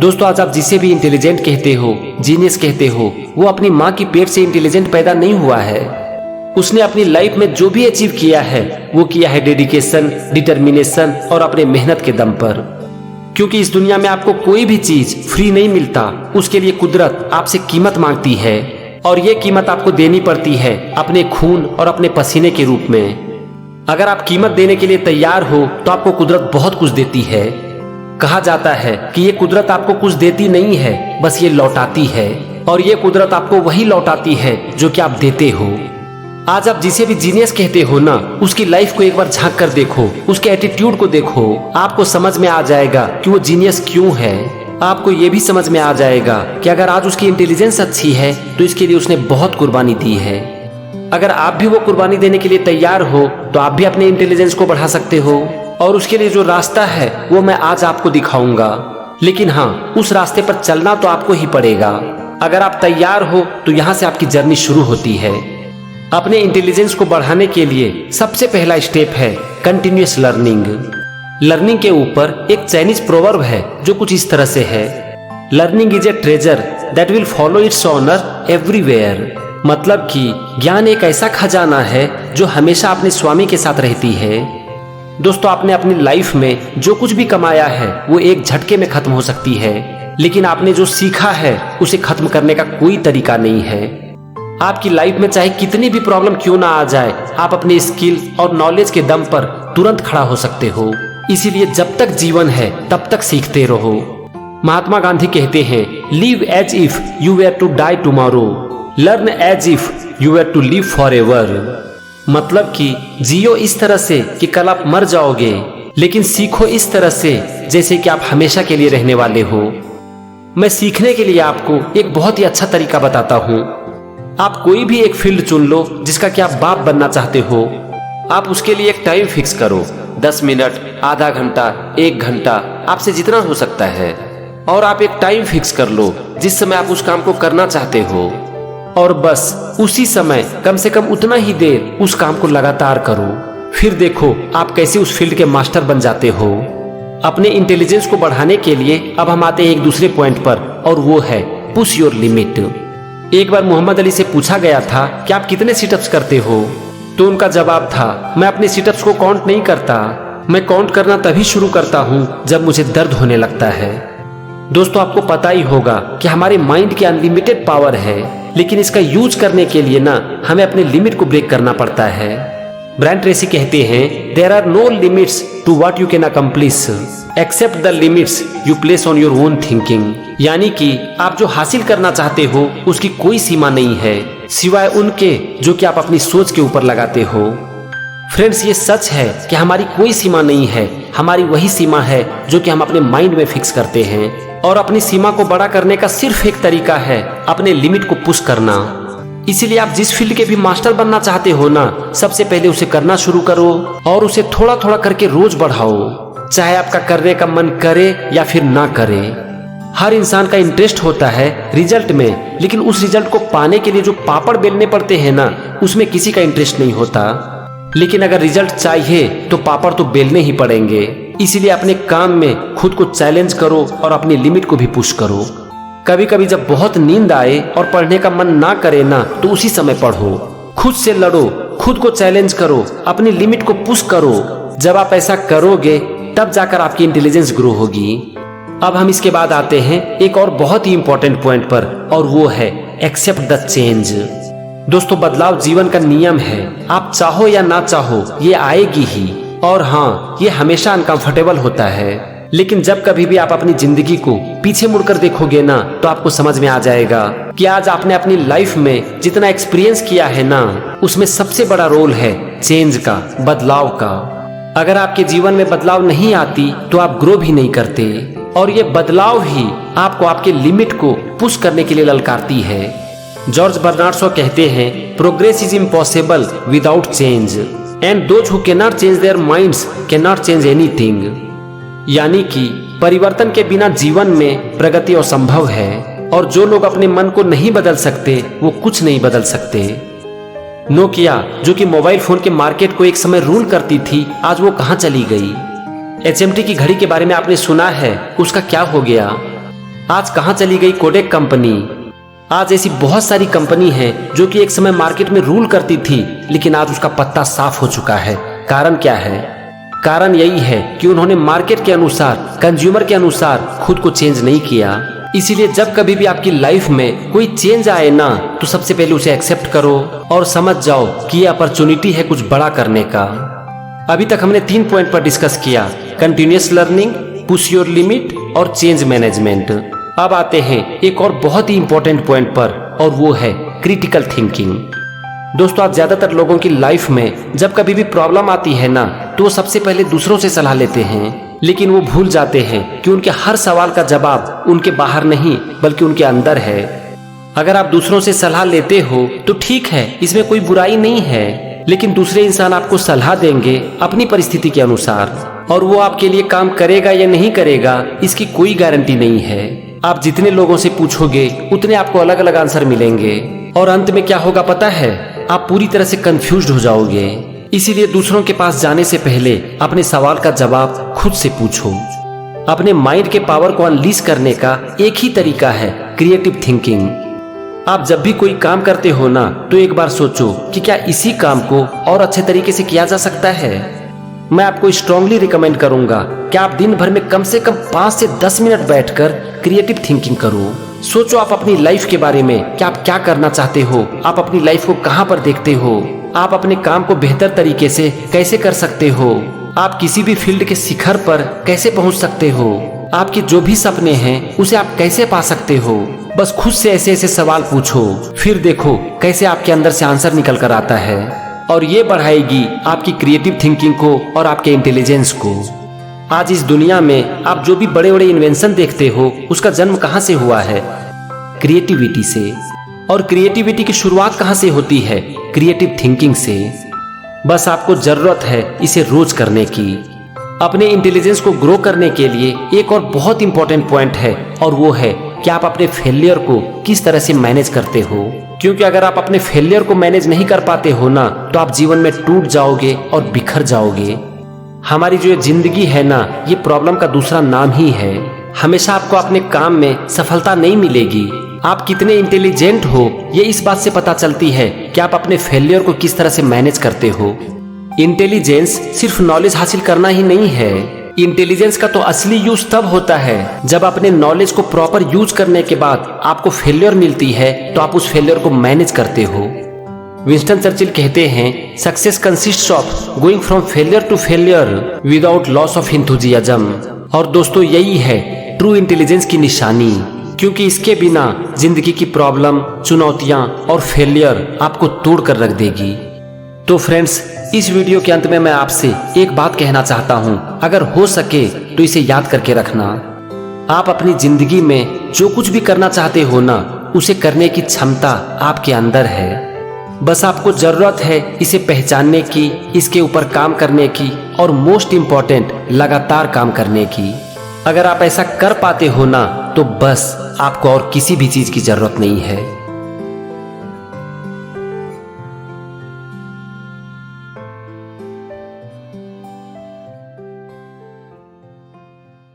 दोस्तों आज आप जिसे भी इंटेलिजेंट कहते हो, जीनियस कहते हो, वो अपनी माँ की पेट से इंटेलिजेंट पैदा नहीं हुआ है। उसने अपनी लाइफ में जो भी अचीव किया है वो किया है डेडिकेशन, डिटर्मिनेशन और अपने मेहनत के दम पर। क्योंकि इस दुनिया में आपको कोई भी चीज फ्री नहीं मिलता, उसके लिए कुदरत आपसे कीमत मांगती है और ये कीमत आपको देनी पड़ती है अपने खून और अपने पसीने के रूप में। अगर आप कीमत देने के लिए तैयार हो तो आपको कुदरत बहुत कुछ देती है। कहा जाता है कि ये कुदरत आपको कुछ देती नहीं है, बस ये लौटाती है, और ये कुदरत आपको वही लौटाती है जो कि आप देते हो। आज आप जिसे भी जीनियस कहते हो ना, उसकी लाइफ को एक बार झांक कर देखो, उसके एटीट्यूड को देखो, आपको समझ में आ जाएगा कि वो जीनियस क्यों है। आपको ये भी समझ में आ जाएगा कि अगर आज उसकी इंटेलिजेंस अच्छी है तो इसके लिए उसने बहुत कुर्बानी दी है। अगर आप भी वो कुर्बानी देने के लिए तैयार हो तो आप भी अपने इंटेलिजेंस को बढ़ा सकते हो, और उसके लिए जो रास्ता है वो मैं आज आपको दिखाऊंगा। लेकिन हाँ, उस रास्ते पर चलना तो आपको ही पड़ेगा। अगर आप तैयार हो तो यहाँ से आपकी जर्नी शुरू होती है। अपने इंटेलिजेंस को बढ़ाने के लिए सबसे पहला स्टेप है कंटिन्यूअस लर्निंग। लर्निंग के ऊपर एक चाइनीज प्रोवर्ब है जो कुछ इस तरह से है, learning is a treasure that will follow its owner everywhere. मतलब कि ज्ञान एक ऐसा खजाना है जो हमेशा अपने स्वामी के साथ रहती है। दोस्तों आपने अपनी लाइफ में जो कुछ भी कमाया है वो एक झटके में खत्म हो सकती है, लेकिन आपने जो सीखा है उसे खत्म करने का कोई तरीका नहीं है। आपकी लाइफ में चाहे कितनी भी प्रॉब्लम क्यों ना आ जाए, आप अपने स्किल और नॉलेज के दम पर तुरंत खड़ा हो सकते हो। इसीलिए जब तक जीवन है तब तक सीखते रहो। महात्मा गांधी कहते हैं, live as if you were to die tomorrow, learn as if you were to live forever. मतलब कि जियो इस तरह से कि कल आप मर जाओगे, लेकिन सीखो इस तरह से जैसे कि आप हमेशा के लिए रहने वाले हो। मैं सीखने के लिए आपको एक बहुत ही अच्छा तरीका बताता हूँ। आप कोई भी एक फील्ड चुन लो जिसका कि आप बाप बनना चाहते हो। आप उसके लिए एक टाइम फिक्स करो, 10 मिनट, आधा घंटा, 1 घंटा, आपसे जितना हो सकता है। और आप एक टाइम फिक्स कर लो जिस समय आप उस काम को करना चाहते हो, और बस उसी समय कम से कम उतना ही देर उस काम को लगातार करो। फिर देखो आप कैसे उस फील्ड के मास्टर बन जाते हो। अपने इंटेलिजेंस को बढ़ाने के लिए अब हम आते हैं एक दूसरे पॉइंट पर, और वो है पुश योर लिमिट। एक बार मोहम्मद अली से पूछा गया था कि आप कितने सिटअप्स करते हो, तो उनका जवाब था, मैं अपने सिटअप्स को काउंट नहीं करता, मैं काउंट करना तभी शुरू करता हूँ जब मुझे दर्द होने लगता है। दोस्तों आपको पता ही होगा कि हमारे माइंड की अनलिमिटेड पावर है, लेकिन इसका यूज करने के लिए ना हमें अपने लिमिट को ब्रेक करना पड़ता है। ब्रायन ट्रेसी कहते हैं, there are no limits to what you can accomplish except the limits you place on your own thinking. यानी कि आप जो हासिल करना चाहते हो उसकी कोई सीमा नहीं है, सिवाय उनके जो कि आप अपनी सोच के ऊपर लगाते हो। फ्रेंड्स ये सच है कि हमारी कोई सीमा नहीं है, हमारी वही सीमा है जो कि हम अपने माइंड में फिक्स करते हैं। और अपनी सीमा को बड़ा करने का सिर्फ एक तरीका है, अपने लिमिट को पुश करना। इसीलिए आप जिस फील्ड के भी मास्टर बनना चाहते हो ना, सबसे पहले उसे करना शुरू करो और उसे थोड़ा थोड़ा करके रोज बढ़ाओ, चाहे आपका करने का मन करे या फिर ना करे। हर इंसान का इंटरेस्ट होता है रिजल्ट में, लेकिन उस रिजल्ट को पाने के लिए जो पापड़ बेलने पड़ते हैं ना, उसमें किसी का इंटरेस्ट नहीं होता। लेकिन अगर रिजल्ट चाहिए तो पापड़ तो बेलने ही पड़ेंगे। इसीलिए अपने काम में खुद को चैलेंज करो और अपनी लिमिट को भी पुश करो। कभी कभी जब बहुत नींद आए और पढ़ने का मन ना करे ना, तो उसी समय पढ़ो, खुद से लड़ो, खुद को चैलेंज करो, अपनी लिमिट को पुश करो। जब आप ऐसा करोगे तब जाकर आपकी इंटेलिजेंस ग्रो होगी। अब हम इसके बाद आते हैं एक और बहुत ही इंपॉर्टेंट पॉइंट पर, और वो है एक्सेप्ट द चेंज। दोस्तों बदलाव जीवन का नियम है, आप चाहो या ना चाहो ये आएगी ही। और हाँ, ये हमेशा अनकंफर्टेबल होता है, लेकिन जब कभी भी आप अपनी जिंदगी को पीछे मुड़कर देखोगे ना, तो आपको समझ में आ जाएगा कि आज आपने अपनी लाइफ में जितना एक्सपीरियंस किया है ना, उसमें सबसे बड़ा रोल है चेंज का, बदलाव का। अगर आपके जीवन में बदलाव नहीं आती तो आप ग्रो भी नहीं करते, और ये बदलाव ही आपको आपके लिमिट को पुश करने के लिए ललकारती है। जॉर्ज बर्नार्ड शॉ कहते हैं, progress is impossible without change and those who can not change their minds can not change anything. यानी कि परिवर्तन के बिना जीवन में प्रगति असंभव है, और जो लोग अपने मन को नहीं बदल सकते वो कुछ नहीं बदल सकते। नोकिया जो कि मोबाइल फोन के मार्केट को एक समय रूल करती थी, आज वो कहाँ चली गई। HMT की घड़ी के बारे में आपने सुना है, उसका क्या हो गया। आज कहां चली गई कोडेक कंपनी। आज ऐसी बहुत सारी कंपनी हैं जो कि एक समय मार्केट में रूल करती थी, लेकिन आज उसका पत्ता साफ हो चुका है। कारण क्या है? कारण यही है कि उन्होंने मार्केट के अनुसार, कंज्यूमर के अनुसार खुद को चेंज नहीं किया। इसीलिए जब कभी भी आपकी लाइफ में कोई चेंज आए ना, तो सबसे पहले उसे एक्सेप्ट करो और समझ जाओ कि ये अपॉर्चुनिटी है कुछ बड़ा करने का। अभी तक हमने 3 पॉइंट पर डिस्कस किया: continuous learning, push your limit और चेंज मैनेजमेंट। अब आते हैं एक और बहुत ही इंपॉर्टेंट पॉइंट पर, और वो है क्रिटिकल थिंकिंग। दोस्तों, आज ज्यादातर लोगों की लाइफ में जब कभी भी प्रॉब्लम आती है ना, तो वो सबसे पहले दूसरों से सलाह लेते हैं, लेकिन वो भूल जाते हैं कि उनके हर सवाल का जवाब उनके बाहर नहीं बल्कि उनके अंदर है। अगर आप दूसरों से सलाह लेते हो तो ठीक है, इसमें कोई बुराई नहीं है, लेकिन दूसरे इंसान आपको सलाह देंगे अपनी परिस्थिति के अनुसार, और वो आपके लिए काम करेगा या नहीं करेगा इसकी कोई गारंटी नहीं है। आप जितने लोगों से पूछोगे उतने आपको अलग अलग आंसर मिलेंगे, और अंत में क्या होगा पता है? आप पूरी तरह से कंफ्यूज्ड हो जाओगे। इसीलिए दूसरों के पास जाने से पहले अपने सवाल का जवाब खुद से पूछो। अपने माइंड के पावर को अनलीश करने का एक ही तरीका है, क्रिएटिव थिंकिंग। आप जब भी कोई काम करते हो ना, तो एक बार सोचो कि क्या इसी काम को और अच्छे तरीके से किया जा सकता है। मैं आपको स्ट्रांगली रिकमेंड करूंगा कि आप दिन भर में कम से कम 5 से 10 मिनट बैठकर क्रिएटिव थिंकिंग करो। सोचो आप अपनी लाइफ के बारे में कि आप क्या करना चाहते हो, आप अपनी लाइफ को कहां पर देखते हो, आप अपने काम को बेहतर तरीके से कैसे कर सकते हो, आप किसी भी फील्ड के शिखर पर कैसे पहुंच सकते हो, आपके जो भी सपने हैं उसे आप कैसे पा सकते हो। बस खुद से ऐसे ऐसे सवाल पूछो, फिर देखो कैसे आपके अंदर से आंसर निकल कर आता है, और ये बढ़ाएगी आपकी क्रिएटिव थिंकिंग को और आपके इंटेलिजेंस को। आज इस दुनिया में आप जो भी बड़े बड़े इन्वेंशन देखते हो, उसका जन्म कहाँ से हुआ है? क्रिएटिविटी से। और क्रिएटिविटी की शुरुआत कहाँ से होती है? क्रिएटिव थिंकिंग से। बस आपको जरूरत है इसे रोज करने की। अपने इंटेलिजेंस को ग्रो करने के लिए एक और बहुत इंपॉर्टेंट पॉइंट है, और वो है कि आप अपने फेलियर को किस तरह से मैनेज करते हो। क्योंकि अगर आप अपने फेलियर को मैनेज नहीं कर पाते हो ना, तो आप जीवन में टूट जाओगे और बिखर जाओगे। हमारी जो ये जिंदगी है ना, ये प्रॉब्लम का दूसरा नाम ही है। हमेशा आपको अपने काम में सफलता नहीं मिलेगी। आप कितने इंटेलिजेंट हो ये इस बात से पता चलती है कि आप अपने फेलियर को किस तरह से मैनेज करते हो। इंटेलिजेंस सिर्फ नॉलेज हासिल करना ही नहीं है। इंटेलिजेंस का तो असली यूज तब होता है जब अपने नॉलेज को प्रॉपर यूज करने के बाद आपको फेलियर मिलती है, तो आप उस फेलियर को मैनेज करते हो। विंस्टन चर्चिल कहते हैं, success consists of going from failure to failure without loss of enthusiasm. और दोस्तों, यही है ट्रू इंटेलिजेंस की निशानी, क्योंकि इसके बिना जिंदगी की प्रॉब्लम, चुनौतियां और फेलियर आपको तोड़ कर रख देगी। तो फ्रेंड्स, इस वीडियो के अंत में मैं आपसे एक बात कहना चाहता हूं, अगर हो सके तो इसे याद करके रखना। आप अपनी जिंदगी में जो कुछ भी करना चाहते हो ना, उसे करने की क्षमता आपके अंदर है। बस आपको जरूरत है इसे पहचानने की, इसके ऊपर काम करने की, और मोस्ट इम्पोर्टेंट लगातार काम करने की। अगर आप ऐसा कर पाते हो ना, तो बस आपको और किसी भी चीज की जरूरत नहीं है।